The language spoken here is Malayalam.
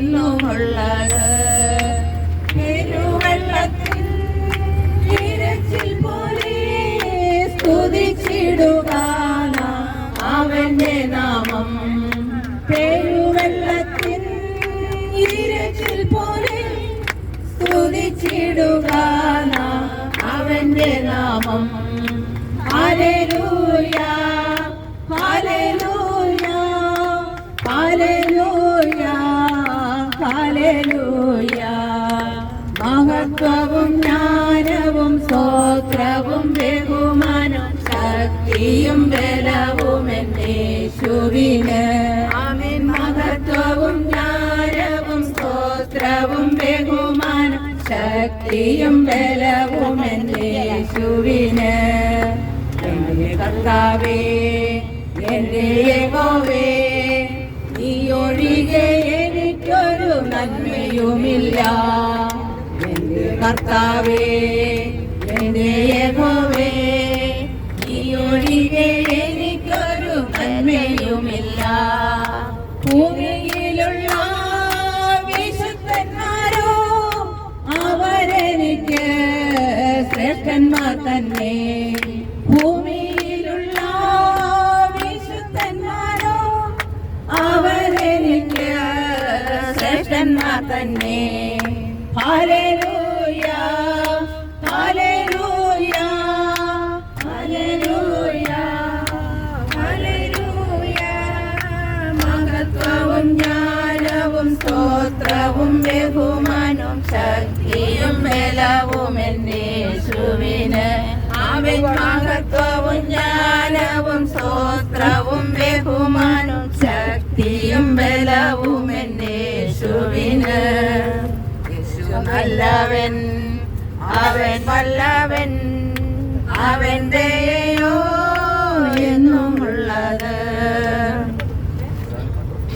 എന്നുമുള്ളത്. പെരുവെള്ളത്തിൽ ഇരച്ചിൽ പോലെ സ്തുതിച്ചിടുക അവന്റെ നാമം. പെരുവെള്ളത്തിൽ ഇരച്ചിൽ പോലെ സ്തുതിച്ചിടുക അവന്റെ നാമം. Hallelujah hallelujah hallelujah hallelujah. മഹത്വവും ജ്ഞാനവും സ്തോത്രവും ബഹുമാനവും ശക്തിയും ബലവും യേശുവിന്. ആമേൻ. മഹത്വവും ജ്ഞാനവും സ്തോത്രവും ബഹുമാനവും ശക്തിയും ബലവും യേശുവിന്. എന്റെ കർത്താവേ എന്റെ യഹോവേ, നീ ഒഴികെ എനിക്കൊരു നന്മയുമില്ല. എന്റെ കർത്താവേ എന്റെ യഹോവേ, നീ ഒഴികെ എനിക്കൊരു നന്മയുമില്ല. ഭൂമിയിലുള്ള വിശുദ്ധന്മാരോ അവരെനിക്ക് ശ്രേഷ്ഠന്മാർ തന്നെ. ഭൂമിയിലുള്ള വിശുദ്ധന്മാരോ അവരെനിക്ക് ശ്രേഷ്ഠന്മാർ തന്നെ. Hallelujah hallelujah hallelujah hallelujah. മഹത്വവും ജ്ഞാനവും സ്തോത്രവും ബഹുമാനവും ശക്തിയും ബലവും യേശുവിന്. ആമേൻ. മഹത്വവും ജ്ഞാനവും സ്തോത്രവും ബഹുമാനവും ശക്തിയും ബലവും യേശുവിന്. യേശു നല്ലവൻ, അവൻ വല്ലവൻ,